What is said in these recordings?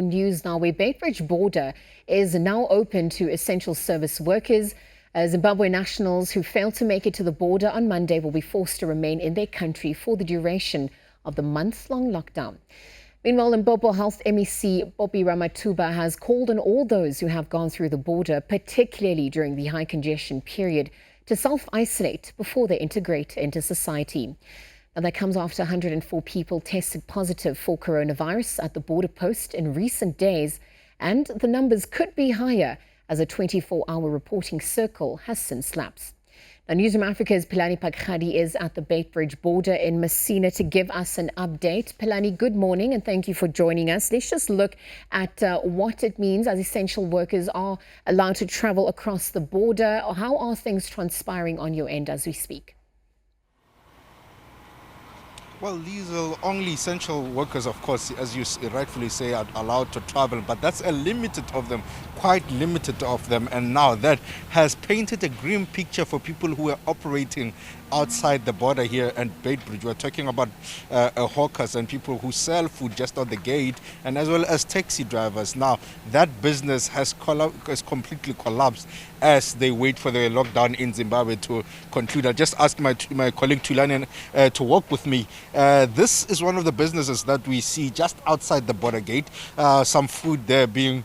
News now, where Beitbridge border is now open to essential service workers. Zimbabwean nationals who fail to make it to the border on Monday will be forced to remain in their country for the duration of the month-long lockdown. Meanwhile, Limpopo Health MEC Phophi Ramathuba has called on all those who have gone through the border, particularly during the high congestion period, to self-isolate before they integrate into society. Now, that comes after 104 people tested positive for coronavirus at the border post in recent days, and the numbers could be higher as a 24-hour reporting circle has since lapsed. Now, Newzroom Africa's Phakgadi is at the Beitbridge border in Musina to give us an update. Pelane, good morning and thank you for joining us. Let's just look at what it means as essential workers are allowed to travel across the border. How are things transpiring on your end as we speak? Well, these are only essential workers, of course, as you rightfully say, are allowed to travel, but that's a limited of them, quite limited of them. And now that has painted a grim picture for people who are operating outside the border here at Beitbridge. We're talking about hawkers and people who sell food just out the gate, and as well as taxi drivers. Now, that business has completely collapsed as they wait for the lockdown in Zimbabwe to conclude. I just asked my colleague Pelane to walk with me. This is one of the businesses that we see just outside the border gate. Some food there being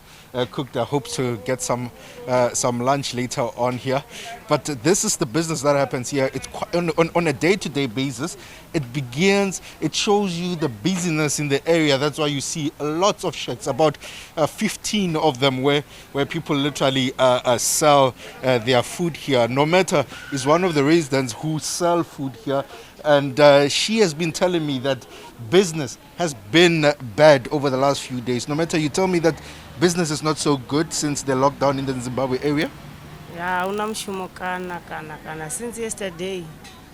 cooked. I hope to get some lunch later on here. But this is the business that happens here. It's on a day-to-day basis. It shows you the busyness in the area. That's why you see lots of shacks, about 15 of them where people literally sell their food here. No matter is one of the residents who sell food here, and she has been telling me that business has been bad over the last few days. No matter, you tell me that business is not so good since the lockdown in the Zimbabwe area? Yeah, kana since yesterday.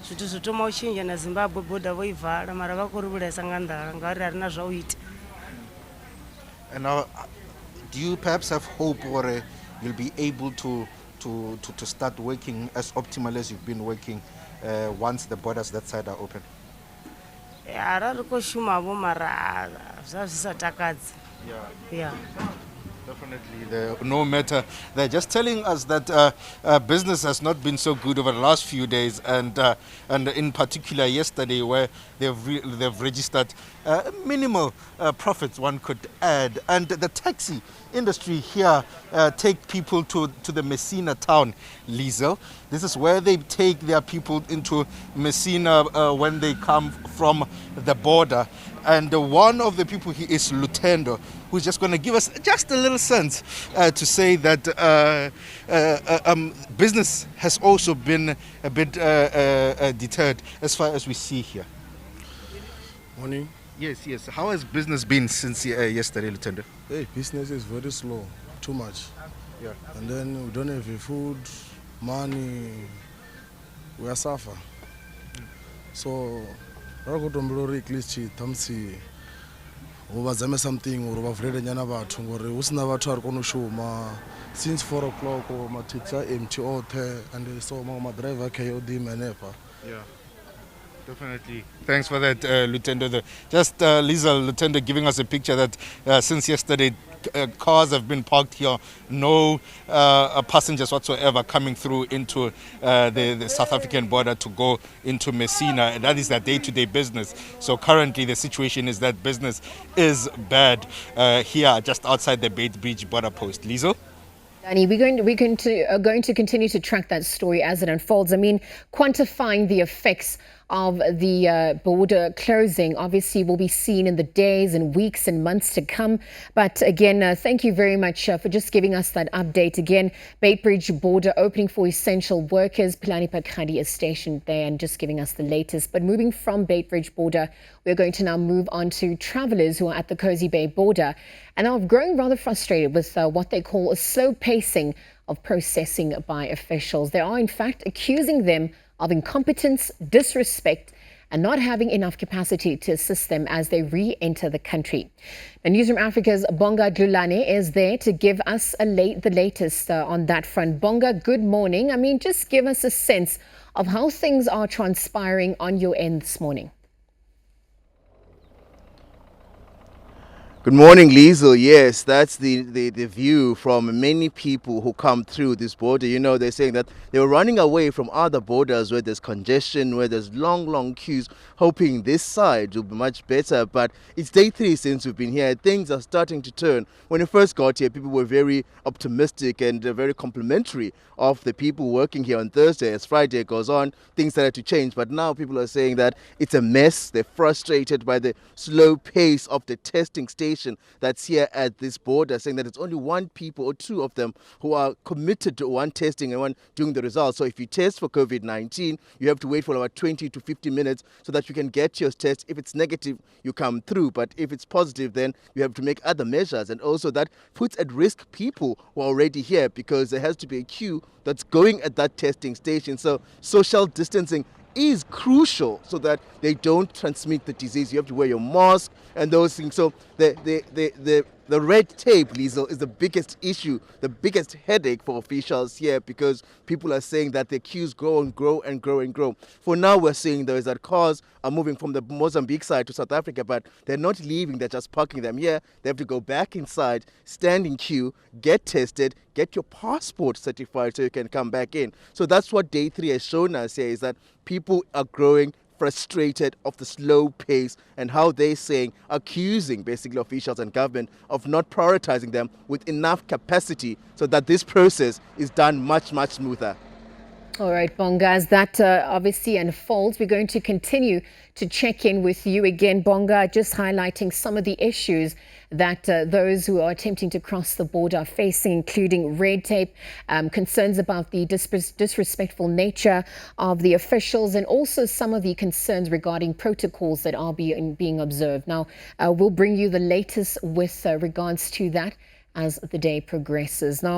Zvithu zvitoma uchinja na Zimbabwe border voivhara mara vakurivulesa ngandara ngari harina zvauita. And now, do you perhaps have hope or you'll be able to start working as optimal as you've been working once the borders that side are open? Harari koshumavo mara zvazvisatakadzi. Yeah. Definitely, no matter. They're just telling us that business has not been so good over the last few days, and in particular yesterday, where they've registered minimal profits, one could add. And the taxi industry here take people to the Musina town, Liesel. This is where they take their people into Musina when they come from the border. And one of the people here is Lutendo, who's just going to give us just a little sense to say that business has also been a bit deterred as far as we see here. Morning. Yes. How has business been since yesterday, Lutendo? Hey, business is very slow, too much. Yeah. And then we don't have food, money, we are suffer. So, at least uvazame something or uvavulele nyana vathu ngori usina vathu ari kona ushuma since 4 o'clock mataxi are empty othe and so madriver KOD manepa. Yeah. Definitely. Thanks for that, Lutendo. Just Lisa Lutendo giving us a picture that since yesterday cars have been parked here, no passengers whatsoever coming through into the South African border to go into Musina. And that is their day-to-day business. So currently the situation is that business is bad here just outside the Beitbridge border post. Lizo? Danny, we're going to continue to track that story as it unfolds. I mean, quantifying the effects of the border closing obviously will be seen in the days and weeks and months to come. But again, thank you very much for just giving us that update. Again, Beitbridge border opening for essential workers. Phakgadi is stationed there and just giving us the latest. But moving from Beitbridge border, we're going to now move on to travelers who are at the Cozy Bay border and are growing rather frustrated with what they call a slow pacing of processing by officials. They are in fact accusing them of incompetence, disrespect, and not having enough capacity to assist them as they re-enter the country. Now, Newzroom Africa's Bonga Dlulane is there to give us the latest on that front. Bonga, good morning. I mean, just give us a sense of how things are transpiring on your end this morning. Good morning, Liesl. Yes, that's the view from many people who come through this border. You know, they're saying that they were running away from other borders where there's congestion, where there's long queues, hoping this side will be much better. But it's day 3 since we've been here. Things are starting to turn. When we first got here, people were very optimistic and very complimentary of the people working here on Thursday. As Friday goes on, things started to change. But now people are saying that it's a mess. They're frustrated by the slow pace of the testing station that's here at this border, saying that it's only 1 people or 2 of them who are committed to one testing and one doing the results. So if you test for COVID-19, you have to wait for about 20 to 50 minutes so that you can get your test. If it's negative, you come through. But if it's positive, then you have to make other measures. And also that puts at risk people who are already here, because there has to be a queue that's going at that testing station. So social distancing is crucial so that they don't transmit the disease. You have to wear your mask and those things. So the red tape, Liesl, is the biggest issue, the biggest headache for officials here, because people are saying that the queues grow and grow and grow and grow. For now, we're seeing though is that cars are moving from the Mozambique side to South Africa, but they're not leaving, they're just parking them here. They have to go back inside, stand in queue, get tested, get your passport certified so you can come back in. So that's what day 3 has shown us here, is that people are growing frustrated of the slow pace and how they're saying, accusing basically officials and government of not prioritizing them with enough capacity so that this process is done much smoother. All right, Bonga, as that obviously unfolds, we're going to continue to check in with you again, Bonga, just highlighting some of the issues that those who are attempting to cross the border are facing, including red tape, concerns about the disrespectful nature of the officials, and also some of the concerns regarding protocols that are being observed. Now, we'll bring you the latest with regards to that as the day progresses. Now,